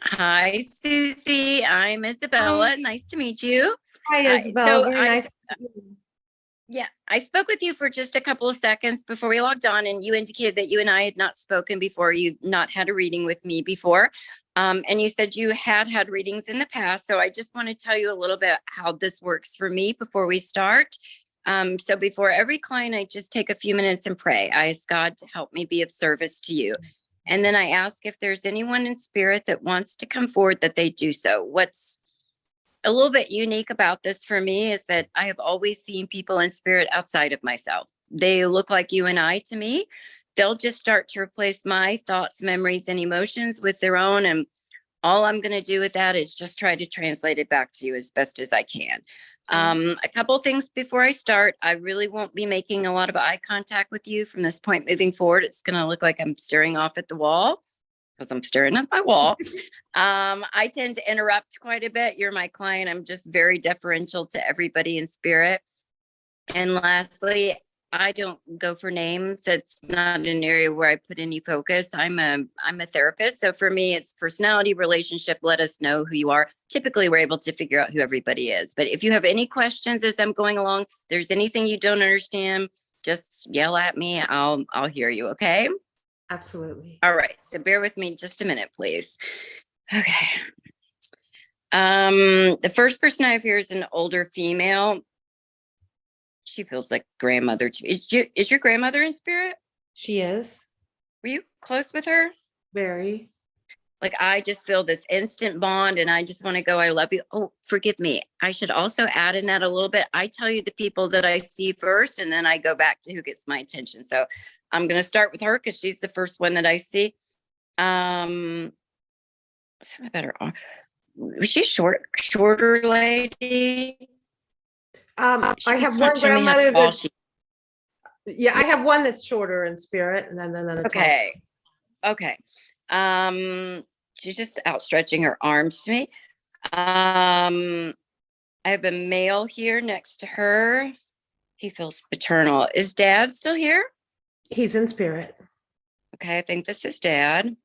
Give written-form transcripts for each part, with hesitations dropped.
Hi, Susie. I'm Hi, Isabella. Nice to meet you. hi, Hi. Isabel. Very nice. Yeah, I spoke with you for just a couple of seconds before we logged on, and you indicated that you and I had not spoken before. You'd not had a reading with me before. And you said you had had readings in the past. So I just want to tell you a little bit how this works for me before we start. So before every client, I just take a few minutes and pray. I ask God to help me be of service to you. And then I ask if there's anyone in spirit that wants to come forward that they do so. What's a little bit unique about this for me is that I have always seen people in spirit outside of myself. They look like you and I to me. They'll just start to replace my thoughts, memories, and emotions with their own. And all I'm going to do with that is just try to translate it back to you as best as I can. A couple things before I start. I really won't be making a lot of eye contact with you from this point moving forward. It's going to look like I'm staring off at the wall because I'm staring at my wall. I tend to interrupt quite a bit. You're my client. I'm just very deferential to everybody in spirit. And lastly, I don't go for names. It's not an area where I put any focus. I'm a therapist. So for me, it's personality, relationship. Let us know who you are. Typically, we're able to figure out who everybody is. But if you have any questions as I'm going along, there's anything you don't understand, just yell at me. I'll hear you. Okay. Absolutely. All right. So bear with me just a minute, please. Okay. The first person I have here is an older female. She feels like grandmother to me. Is your grandmother in spirit? She is Were you close with her? very. Like I just feel this instant bond and I just want to go, I love you. Oh, forgive me. I should also add in that a little bit. I tell you the people that I see first and then I go back to who gets my attention. So I'm going to start with her because she's the first one that I see. Something about her arm. Was she shorter lady? She I keeps have not one showing me how grandmother tall that, she. yeah, I Yeah. have one that's shorter in spirit, and then a tall. Okay. Okay. She's just outstretching her arms to me. I have a male here next to her. He feels paternal. Is dad still here? He's in spirit. Okay, I think this is dad.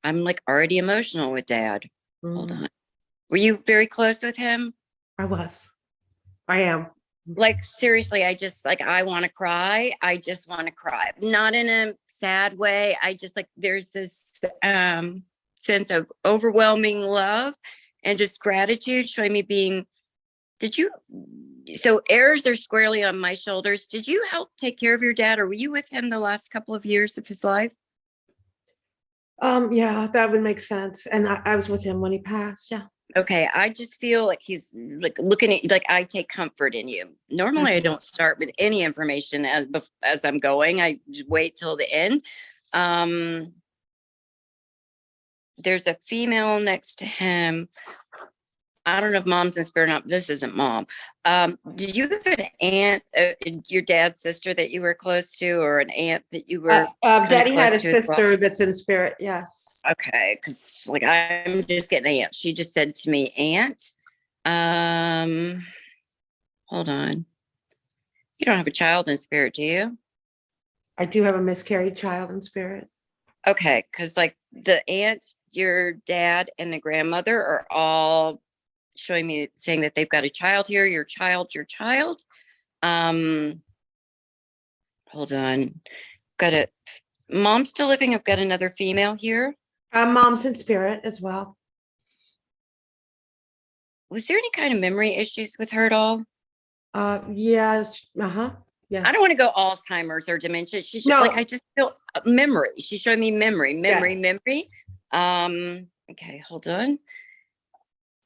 I'm like already emotional with dad. Hold Mm, on. Were you very close with him? I was. I am. Like seriously, I just like I want to cry. I just want to cry. Not in a sad way. I just like there's this sense of overwhelming love and just gratitude showing me being. Did you so airs are squarely on my shoulders. Did you help take care of your dad or were you with him the last couple of years of his life? Yeah, that would make sense. And I was with him when he passed. Yeah. Okay, I just feel like he's like looking at you, like I take comfort in you. Normally, I Mhm. don't start with any information as I'm going. I just wait till the end. Um, there's a female next to him. I don't know if mom's in spirit or not. But this isn't mom. Did you have an aunt, your dad's sister that you were close to, or an aunt that you were kind of Daddy had close a to as well? sister that's in spirit. Yes. Okay, because like I'm just getting aunt. She just said to me, aunt. Um, hold on. You don't have a child in spirit, do you? I do have a miscarried child in spirit. Okay, because like the aunt, your dad, and the grandmother are all showing me saying that they've got a child here, your child, your child. Um, hold on. Got a mom still living. I've got another female here. Mom's in spirit as well. Was there any kind of memory issues with her at all? Yeah. Uh-huh. I don't Yes. want to go Alzheimer's or dementia. Like I No. just feel memory. She showed me memory, memory, Yes. memory. Okay, hold on.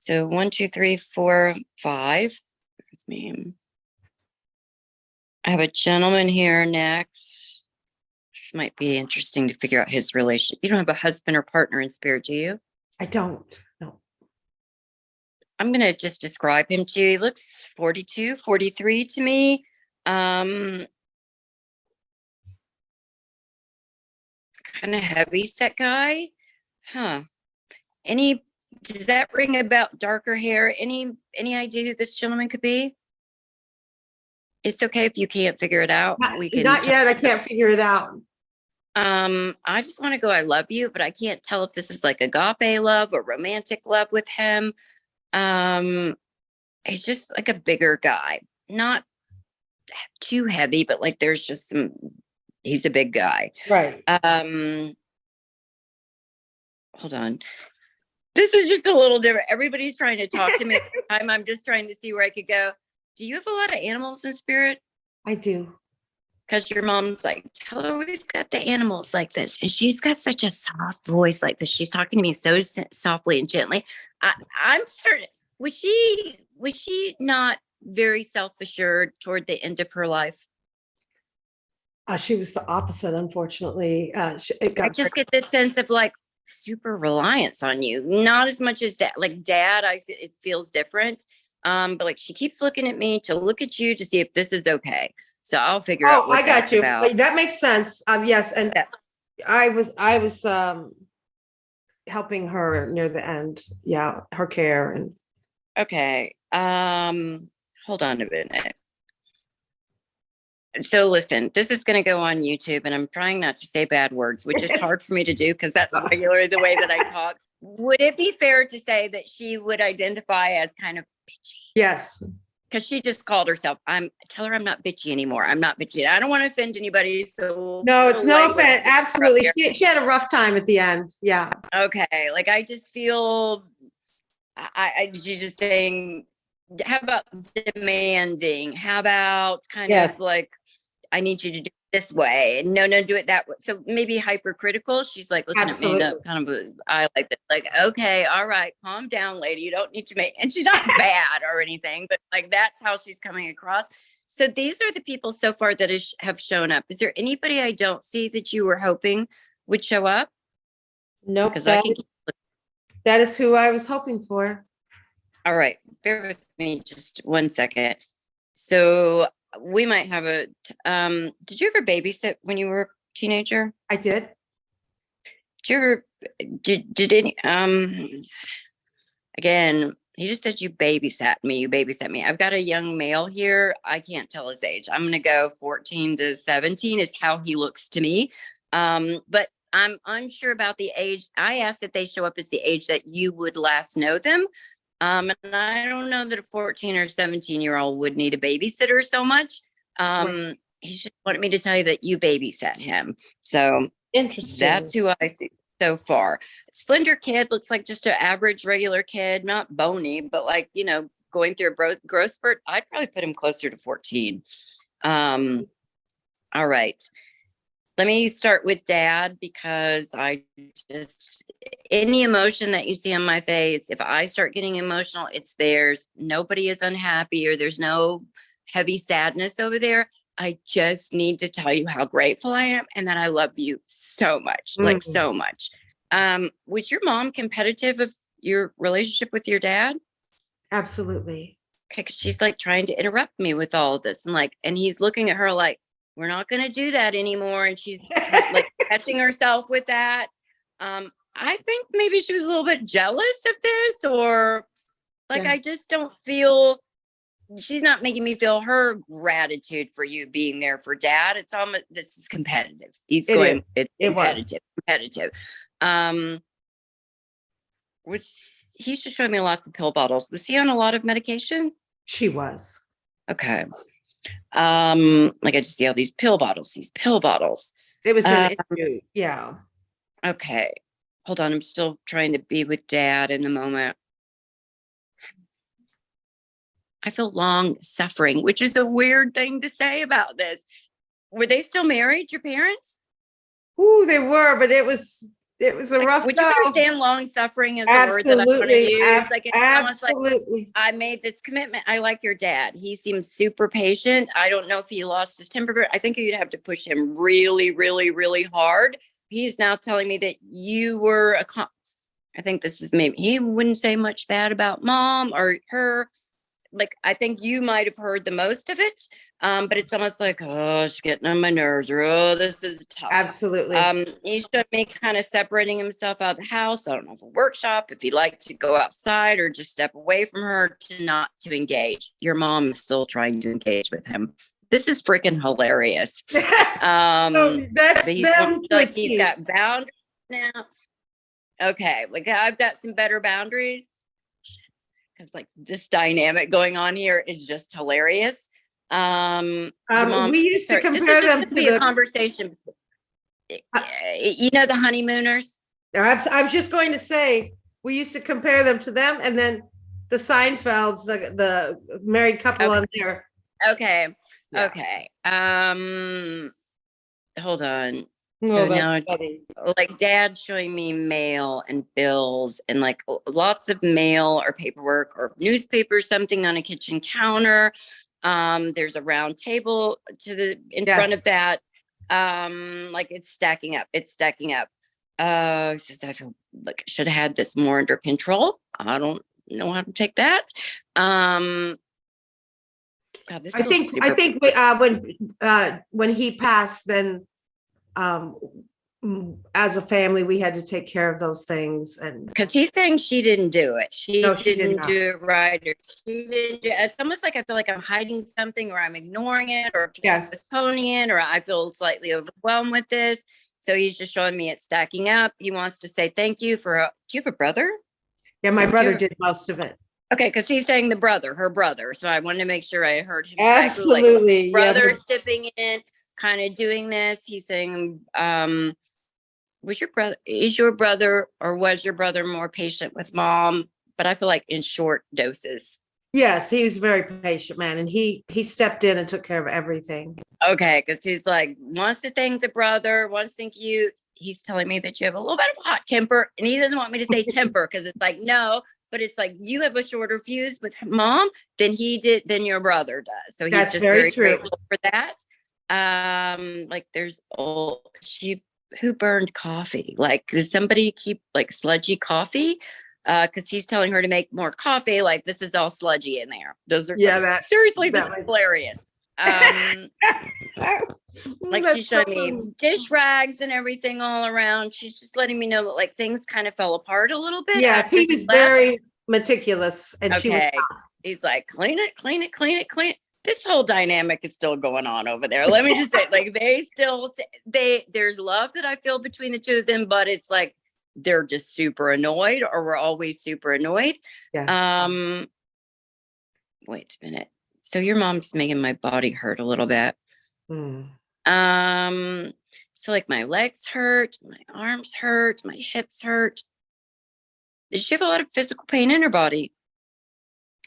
So 1, 2, 3, 4, 5. That's me. I have a gentleman here next. This might be interesting to figure out his relation. You don't have a husband or partner in spirit, do you? I don't. No. I'm going to just describe him to you. He looks 42, 43 to me. Um, Kind of heavy set guy. Huh. Any, does that ring about darker hair? Any idea who this gentleman could be? It's okay if you can't figure it out. Not, We can not talk. yet. I can't figure it out. I just want to go, I love you, but I can't tell if this is like agape love or romantic love with him. Um, he's just like a bigger guy, not too heavy, but like there's just some, he's a big guy. Right. Hold on. This is just a little different. Everybody's trying to talk to me at the time. I'm just trying to see where I could go. Do you have a lot of animals in spirit? I do. Because your mom's like, tell her we've got the animals like this. And she's got such a soft voice like this. She's talking to me so softly and gently. I'm certain, was she not very self-assured toward the end of her life? She was the opposite, unfortunately. I just get this sense of like super reliance on you. Not as much as dad. Like dad, it feels different. But like she keeps looking at me to look at you to see if this is okay. So I'll figure out what I got that's you. about. That makes sense. Yes, and Yeah. I was helping her near the end. Yeah, her care and Okay. Hold on a minute. So listen, this is going to go on YouTube, and I'm trying not to say bad words, which is hard for me to do because that's regularly the way that I talk. Would it be fair to say that she would identify as kind of bitchy? yes. Because she just called herself. Tell her I'm not bitchy anymore. I'm not bitchy. I don't want to offend anybody. So No, it's no offense. Absolutely. She had a rough time at the end. Yeah. Okay. Like I just feel she's just saying, how about demanding? How about kind of like, I need you to do it this way. No, do it that way. So maybe hypercritical. She's like looking Absolutely. at me kind of I like that. Like, okay, all right, calm down, lady. You don't need to make, and she's not bad or anything, but like that's how she's coming across. So these are the people so far that have shown up. Is there anybody I don't see that you were hoping would show up? Nope. Because that is who I was hoping for. All right, bear with me just 1 second. So we might have did you ever babysit when you were a teenager? I did. Did you ever, did any, again, you just said you babysat me. I've got a young male here. I can't tell his age. I'm going to go 14 to 17 is how he looks to me. But I'm unsure about the age. I asked if they show up as the age that you would last know them. And I don't know that a 14 or 17-year-old would need a babysitter so much. Right. He just wanted me to tell you that you babysat him. So interesting. That's who I see so far. Slender kid, looks like just an average regular kid, not bony, but like, going through a growth spurt. I'd probably put him closer to 14. All right. Let me start with dad because any emotion that you see on my face, if I start getting emotional, it's theirs. Nobody is unhappy or there's no heavy sadness over there. I just need to tell you how grateful I am and that I love you so much, like so much. Was your mom competitive of your relationship with your dad? Absolutely. Okay, because she's like trying to interrupt me with all of this and he's looking at her like, we're not going to do that anymore. And she's like catching herself with that. I think maybe she was a little bit jealous of this or like, I just don't feel, she's not making me feel her gratitude for you being there for dad. It's almost, this is competitive. It's competitive. He's just showing me lots of pill bottles. Was he on a lot of medication? She was. Okay. Like I just see all these pill bottles. It was an issue. Yeah. Okay. Hold on. I'm still trying to be with dad in the moment. I feel long suffering, which is a weird thing to say about this. Were they still married, your parents? Ooh, they were, but it was a rough. Would you understand long suffering as a word that I want to use? Like it's almost like I made this commitment. I like your dad. He seemed super patient. I don't know if he lost his temper, but I think you'd have to push him really, really, really hard. He's now telling me that you were I think this is maybe he wouldn't say much bad about mom or her. Like I think you might have heard the most of it, but it's almost like, oh, she's getting on my nerves, or oh, this is tough. Absolutely. He showed me kind of separating himself out of the house. I don't know if a workshop, if he'd like to go outside or just step away from her to not to engage. Your mom is still trying to engage with him. This is freaking hilarious. So that's But he's them like with he's you. got boundaries now. Okay, like I've got some better boundaries because like this dynamic going on here is just hilarious. Your mom, We used to sorry, this is compare just them going to to be a the. conversation. You know the honeymooners. I was just going to say we used to compare them to them, and then the Seinfelds, the married couple on there. Okay. Yeah. Okay. Hold on. No, So that's now, funny. like, Dad showing me mail and bills and like lots of mail or paperwork or newspapers, something on a kitchen counter. There's a round table in front of that. Like it's stacking up. It's stacking up. Says I feel like I should have had this more under control. I don't know how to take that. God, this I think when he passed, then as a family we had to take care of those things, and because he's saying she didn't do it. She did didn't not. do it right. Or she didn't do, it's almost like I feel like I'm hiding something, or I'm ignoring it, or postponing it, or I feel slightly overwhelmed with this. So he's just showing me it's stacking up. He wants to say thank you for. Do you have a brother? Yeah, my brother did most of it. Okay, because he's saying her brother. So I wanted to make sure I heard him. Absolutely, like, brother stepping in, kind of doing this. He's saying, is your brother or was your brother more patient with Mom? But I feel like in short doses. Yes, he was a very patient man, and he stepped in and took care of everything. Okay, because he's like wants to thank the brother, wants to thank you. He's telling me that you have a little bit of hot temper, and he doesn't want me to say temper because it's like no, but it's like you have a shorter fuse with Mom than your brother does. So he's just very grateful for that. Like there's who burned coffee? Like, does somebody keep like sludgy coffee? Because he's telling her to make more coffee. Like this is all sludgy in there. Those are seriously this is hilarious. Like she's showing me dish rags and everything all around. She's just letting me know that like things kind of fell apart a little bit. Yes, he was very meticulous, and she was. He's like clean it, clean it, clean it, clean it. This whole dynamic is still going on over there. Let me just say, like there's love that I feel between the two of them, but it's like they're just super annoyed, or we're always super annoyed. Yes. Wait a minute. So your mom's making my body hurt a little bit. So like my legs hurt, my arms hurt, my hips hurt. Did she have a lot of physical pain in her body?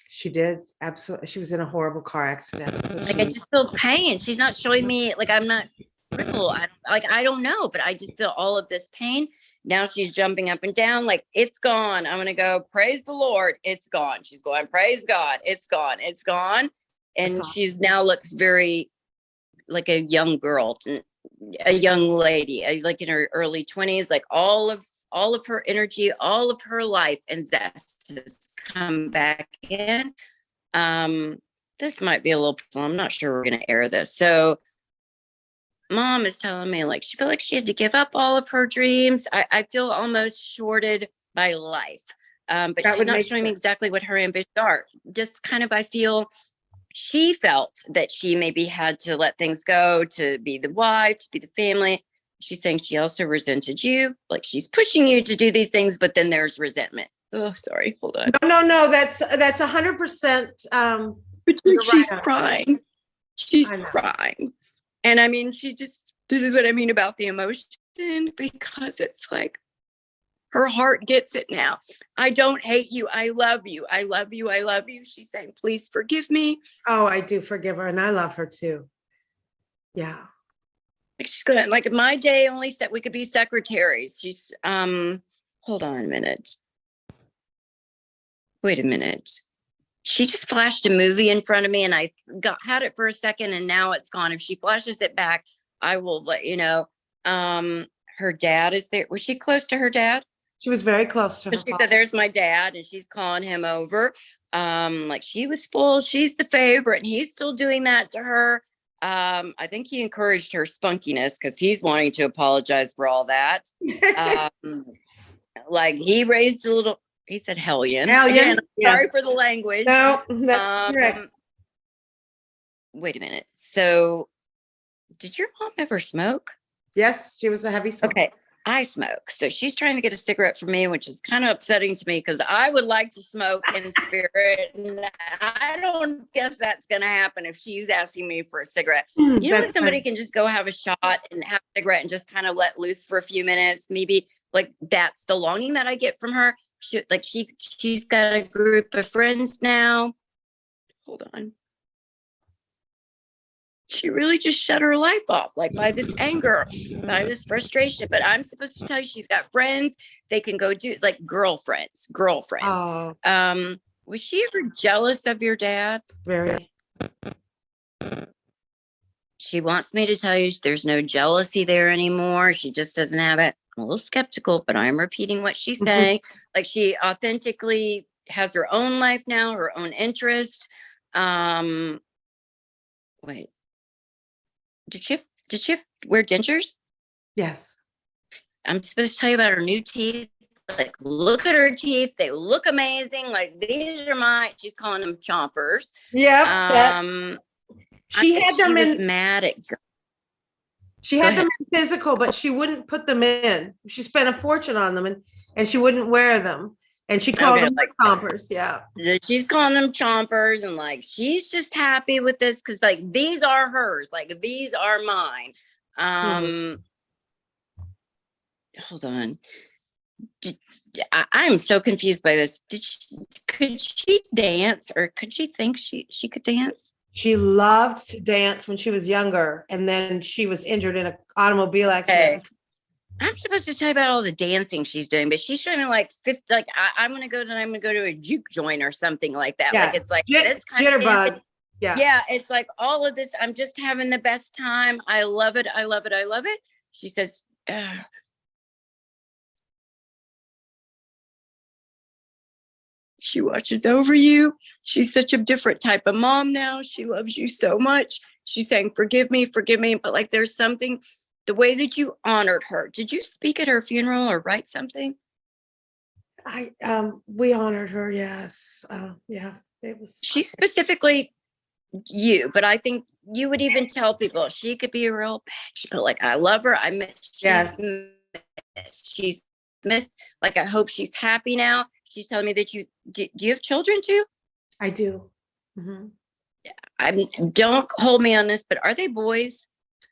She did. Absolutely. She was in a horrible car accident. So like I just feel pain. She's not showing me, like I'm not crippled. I don't know, but I just feel all of this pain. Now she's jumping up and down, like it's gone. I'm gonna go, praise the Lord, it's gone. She's going, praise God, it's gone, it's gone. And she now looks very like a young girl, a young lady, like in her early 20s, like all of her energy, all of her life and zest has come back in. This might be a little personal. I'm not sure we're going to air this. So Mom is telling me like she felt like she had to give up all of her dreams. I feel almost shorted by life. But she's not showing me exactly what her ambitions are. Just kind of, I feel she felt that she maybe had to let things go to be the wife, to be the family. She's saying she also resented you. Like she's pushing you to do these things, but then there's resentment. Oh, sorry. Hold on. No. That's 100%. But she's crying. She's crying. And I mean, this is what I mean about the emotion, because it's like her heart gets it now. I don't hate you. I love you. I love you. I love you. She's saying, please forgive me. Oh, I do forgive her. And I love her too. Yeah. Like she's gonna, like my day only said we could be secretaries. She's, hold on a minute. Wait a minute. She just flashed a movie in front of me and I had it for a second and now it's gone. If she flashes it back, I will let you know. Her dad is there. Was she close to her dad? She was very close to her. She said, there's my dad, and she's calling him over. Like she was spoiled. She's the favorite, and he's still doing that to her. I think he encouraged her spunkiness because he's wanting to apologize for all that. Like he raised a little, he said hellion. Again, sorry for the language. No, that's correct. wait a minute. So did your mom ever smoke? Yes, she was a heavy smoker. Okay. I smoke. So she's trying to get a cigarette from me, which is kind of upsetting to me because I would like to smoke in spirit. And I don't guess that's going to happen if she's asking me for a cigarette. You know, when somebody can just go have a shot and have a cigarette and just kind of let loose for a few minutes, maybe like that's the longing that I get from her. She's got a group of friends now. Hold on. She really just shut her life off, like by this anger, by this frustration. But I'm supposed to tell you, she's got friends. They can go do like girlfriends. Oh, Was she ever jealous of your dad? very. She wants me to tell you there's no jealousy there anymore. She just doesn't have it. I'm a little skeptical, but I'm repeating what she's saying. Like she authentically has her own life now, her own interest. Wait. Did she wear dentures? Yes. I'm supposed to tell you about her new teeth. Like, look at her teeth. They look amazing. Like, these are she's calling them chompers. Yep. She had them was in. mad at. She had them in physical, but she wouldn't put them in. She spent a fortune on them, and she wouldn't wear them. And she called them like chompers. Yeah. She's calling them chompers, and like she's just happy with this because like these are hers, like these are mine. Hold on. I'm so confused by this. Could she dance, or could she think she could dance? She loved to dance when she was younger, and then she was injured in an automobile accident. I'm supposed to tell you about all the dancing she's doing, but she's showing me like 50. Like I'm gonna go to a juke joint or something like that. Yeah. Like it's like this kind of jitterbug. Yeah. Yeah, it's like all of this. I'm just having the best time. I love it. I love it. I love it. She says, she watches over you. She's such a different type of mom now. She loves you so much. She's saying, forgive me. But like there's something, the way that you honored her. Did you speak at her funeral or write something? We honored her, yes. Yeah. She specifically you, but I think you would even tell people she could be a real bitch, but like I love her. She's missed. Like I hope she's happy now. She's telling me that do you have children too? I do. Yeah. Don't hold me on this, but are they boys?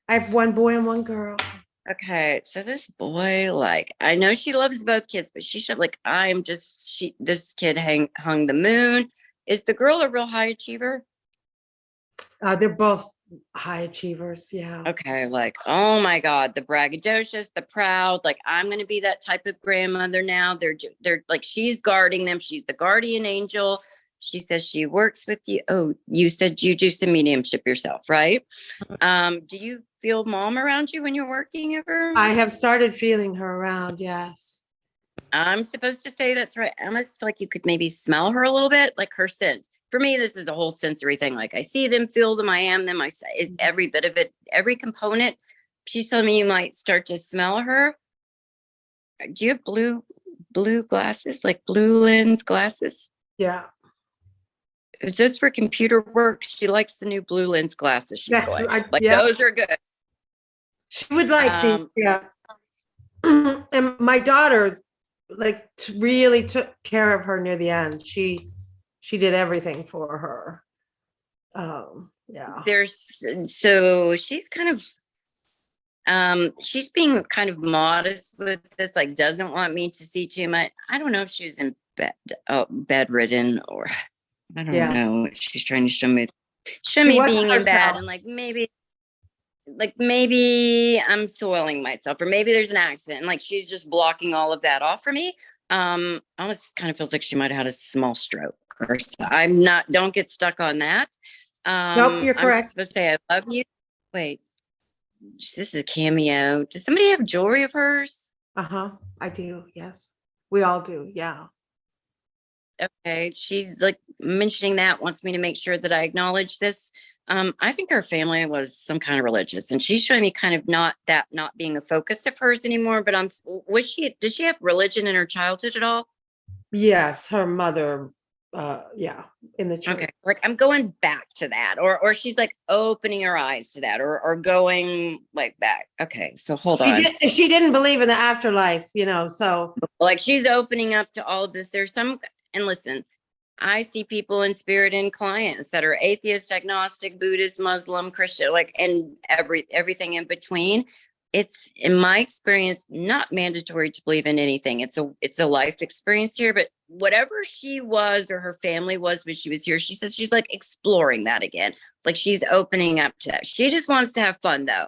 I have one boy and one girl. Okay, so this boy, like I know she loves both kids, but she should like this kid hung the moon. Is the girl a real high achiever? They're both high achievers. Yeah. Okay. Like, oh my God, the braggadocious, the proud, like I'm going to be that type of grandmother now. They're like, she's guarding them. She's the guardian angel. She says she works with you. Oh, you said you do some mediumship yourself, right? Do you feel mom around you when you're working ever? I have started feeling her around. Yes. I'm supposed to say that's right. I almost feel like you could maybe smell her a little bit, like her scent. For me, this is a whole sensory thing. Like I see them, feel them, I am them. It's every bit of it, every component. She's telling me you might start to smell her. Do you have blue glasses, like blue lens glasses? Yeah. Is this for computer work? She likes the new blue lens glasses. She's those are good. She would like these, yeah. And my daughter like really took care of her near the end. She did everything for her. Yeah. So she's kind of she's being kind of modest with this, like doesn't want me to see too much. I don't know if she was in bedridden or I don't know what she's trying to show me being in bed, and like maybe I'm soiling myself, or maybe there's an accident, and like she's just blocking all of that off for me. Almost kind of feels like she might have had a small stroke or something. Don't get stuck on that. Nope, you're correct. I'm supposed to say I love you. Wait, this is a cameo. Does somebody have jewelry of hers? I do. Yes, we all do. Yeah. Okay, she's like mentioning that, wants me to make sure that I acknowledge this. I think her family was some kind of religious, and she's showing me kind of not being a focus of hers anymore. But did she have religion in her childhood at all? Yes, her mother, in the church. Okay. like I'm going back to that, or she's like opening her eyes to that, or going like back. Okay, so hold on. She didn't believe in the afterlife, so Like she's opening up to all of this. There's some, and listen, I see people in spirit and clients that are atheist, agnostic, Buddhist, Muslim, Christian, like, and everything in between. It's, in my experience, not mandatory to believe in anything. It's a life experience here, but whatever she was or her family was when she was here, she says she's like exploring that again. Like she's opening up to that. She just wants to have fun though.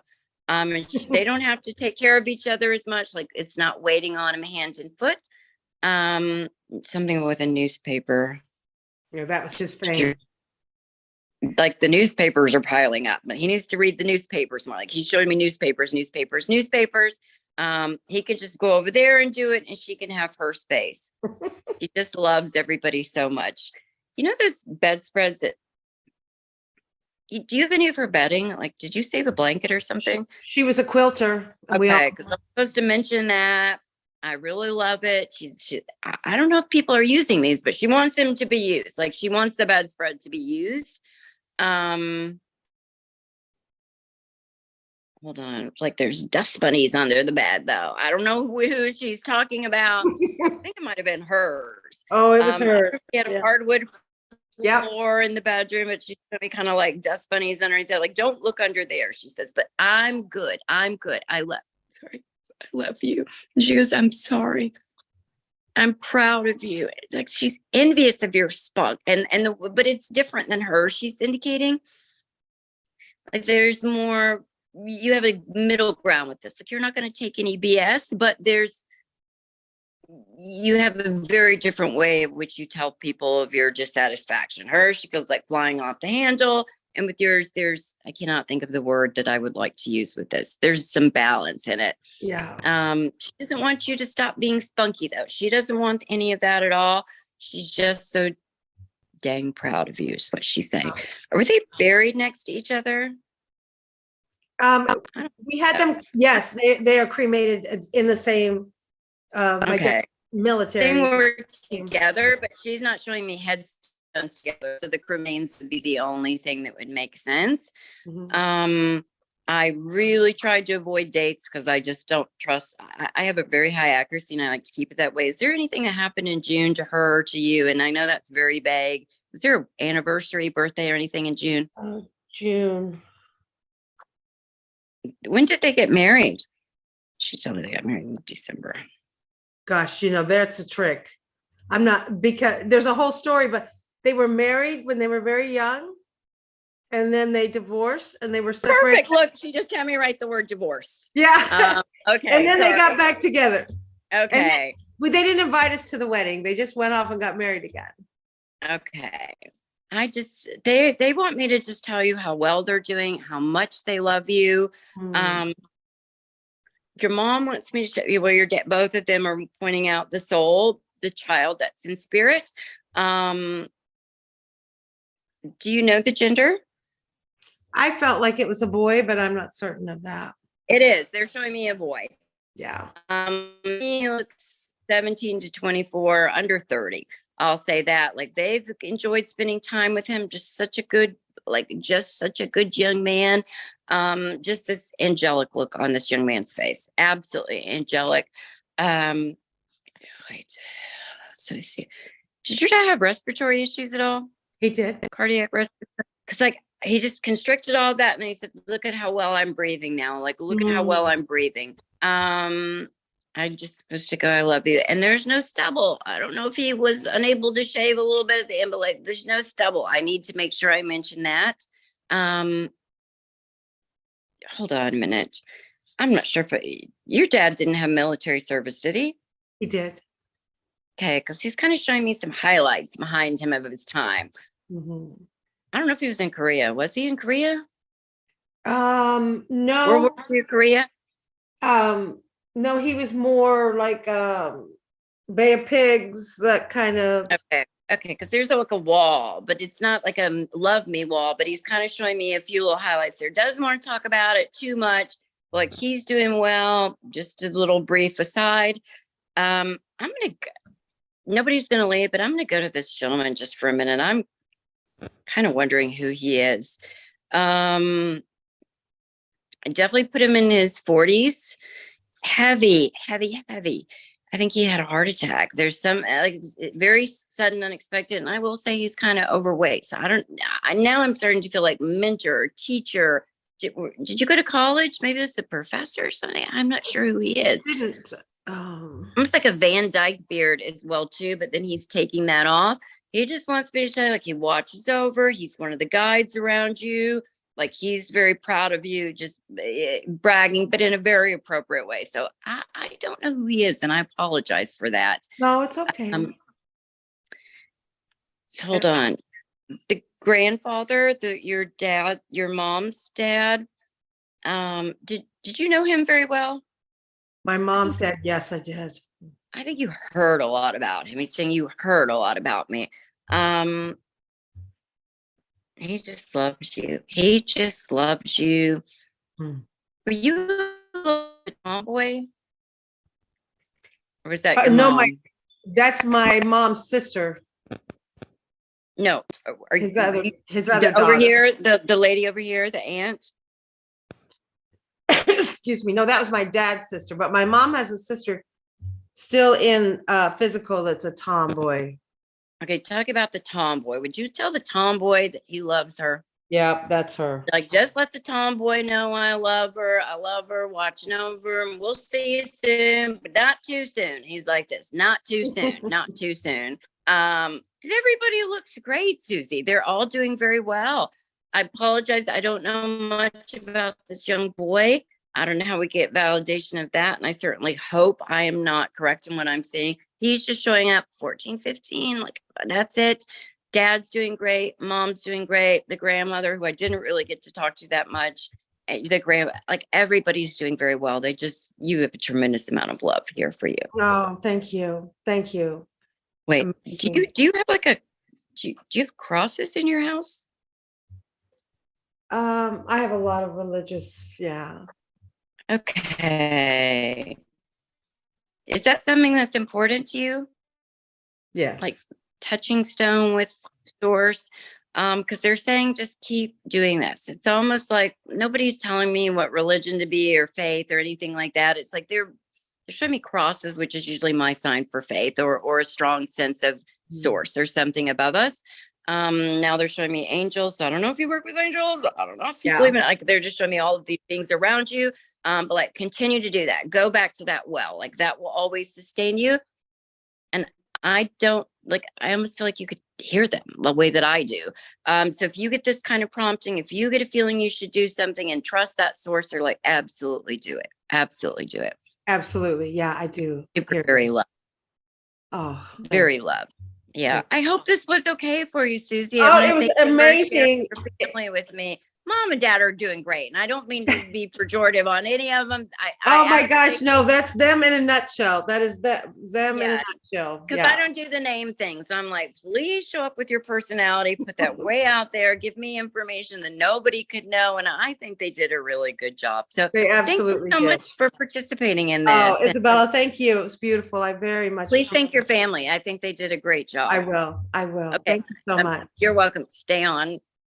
And they don't have to take care of each other as much. Like it's not waiting on them hand and foot. Something with a newspaper. Yeah, that was his thing. Like the newspapers are piling up, but he needs to read the newspapers more. Like he's showing me newspapers. He can just go over there and do it, and she can have her space. She just loves everybody so much. You know those bedspreads that. Do you have any of her bedding? Like, did you save a blanket or something? She was a quilter. Okay, because I'm supposed to mention that. I really love it. I don't know if people are using these, but she wants them to be used. Like she wants the bedspread to be used. Hold on. Like there's dust bunnies under the bed though. I don't know who she's talking about. I think it might have been hers. Oh, it was hers. She had a hardwood Yep. floor in the bedroom, but she's gonna be kind of like dust bunnies underneath there. Like, don't look under there, she says, but I'm good. I love you. And she goes, I'm sorry. I'm proud of you. Like she's envious of your spunk, but it's different than her. She's indicating like there's more. You have a middle ground with this. Like you're not going to take any BS, but you have a very different way of which you tell people of your dissatisfaction. Her, she feels like flying off the handle. And with yours, I cannot think of the word that I would like to use with this. There's some balance in it. Yeah. She doesn't want you to stop being spunky though. She doesn't want any of that at all. She's just so dang proud of you is what she's saying. Were they buried next to each other? We had them. Yes, they are cremated in the same okay. Military. They were together, but she's not showing me headstones together. So the cremains would be the only thing that would make sense. Mm-hmm. I really tried to avoid dates because I just don't trust. I have a very high accuracy and I like to keep it that way. Is there anything that happened in June to her or to you? And I know that's very vague. Was there an anniversary, birthday, or anything in June? June. When did they get married? She told me they got married in December. Gosh, that's a trick. I'm not, because there's a whole story, but they were married when they were very young. And then they divorced and they were separated. Perfect. Look, she just had me write the word divorced. Yeah. Okay. And then they got back together. Okay. They didn't invite us to the wedding. They just went off and got married again. Okay. They want me to just tell you how well they're doing, how much they love you. Your mom wants me to show you where your dad, both of them are pointing out the soul, the child that's in spirit. Do you know the gender? I felt like it was a boy, but I'm not certain of that. It is. They're showing me a boy. Yeah. He looks 17 to 24, under 30. I'll say that. Like they've enjoyed spending time with him. Just such a good young man. Just this angelic look on this young man's face. Absolutely angelic. Wait, so see. Did your dad have respiratory issues at all? He did. Cardiac respiratory? Because like he just constricted all that, and then he said, "Look at how well I'm breathing now. Like look at how well I'm breathing." I'm just supposed to go, I love you. And there's no stubble. I don't know if he was unable to shave a little bit at the end, but like there's no stubble. I need to make sure I mention that. Hold on a minute. I'm not sure if your dad didn't have military service, did he? He did. Okay, because he's kind of showing me some highlights behind him of his time. Mm-hmm. I don't know if he was in Korea. Was he in Korea? No. World War II Korea? No, he was more like Bay of Pigs, that kind of. Okay, because there's like a wall, but it's not like a love me wall, but he's kind of showing me a few little highlights there. Doesn't want to talk about it too much. Like he's doing well. Just a little brief aside. Nobody's gonna leave, but I'm gonna go to this gentleman just for a minute. kind of wondering who he is. I definitely put him in his 40s. Heavy, heavy, heavy. I think he had a heart attack. There's some like very sudden, unexpected, and I will say he's kind of overweight. So now I'm starting to feel like mentor, teacher. Did you go to college? Maybe it's a professor or something. I'm not sure who he is. Didn't. Almost like a Van Dyke beard as well too, but then he's taking that off. He just wants me to say like he watches over. He's one of the guides around you. Like he's very proud of you, just bragging, but in a very appropriate way. So I don't know who he is, and I apologize for that. No, it's okay. So hold on. The grandfather, your dad, your mom's dad. Did you know him very well? My mom said, yes, I did. I think you heard a lot about him. He's saying you heard a lot about me. He just loves you. He just loves you. Were you a tomboy? Or was that your no, mom? that's my mom's sister. No. Are His you other over daughter. here, the lady over here, the aunt? Excuse me. No, that was my dad's sister, but my mom has a sister still in physical that's a tomboy. Okay, talk about the tomboy. Would you tell the tomboy that he loves her? Yeah, that's her. Like, just let the tomboy know I love her. I love her, watching over him. We'll see you soon, but not too soon. He's like this, not too soon, not too soon. Because everybody looks great, Suzie. They're all doing very well. I apologize. I don't know much about this young boy. I don't know how we get validation of that. And I certainly hope I am not correct in what I'm seeing. He's just showing up 14, 15. Like, that's it. Dad's doing great. Mom's doing great. The grandmother, who I didn't really get to talk to that much, like everybody's doing very well. You have a tremendous amount of love here for you. Oh, thank you. Thank you. Wait, do you have like do you have crosses in your house? I have a lot of religious, yeah. Okay. Is that something that's important to you? Yes. Like touching stone with source? Because they're saying just keep doing this. It's almost like nobody's telling me what religion to be or faith or anything like that. It's like they're showing me crosses, which is usually my sign for faith or a strong sense of source or something above us. Now they're showing me angels. So I don't know if you work with angels. I don't know if you believe in it. Like they're just showing me all of these things around you. But like continue to do that. Go back to that well. Like that will always sustain you. And I almost feel like you could hear them the way that I do. So if you get this kind of prompting, if you get a feeling you should do something and trust that source, they're like, absolutely do it. Absolutely do it. Absolutely. Yeah, I do. Very loved. Oh, very loved. Yeah. I hope this was okay for you, Suzie. Oh, it was amazing. Your family with me. Mom and dad are doing great. And I don't mean to be pejorative on any of them. Oh my gosh, no, that's them in a nutshell. That is them in a nutshell. Because I don't do the name thing. So I'm like, please show up with your personality, put that way out there, give me information that nobody could know. And I think they did a really good job. So they absolutely thank you so much for participating in this. Oh, Isabella, thank you. It was beautiful. I very much Please thank your family. I think they did a great job. I will. Okay. Thank you so much. You're welcome. Stay on.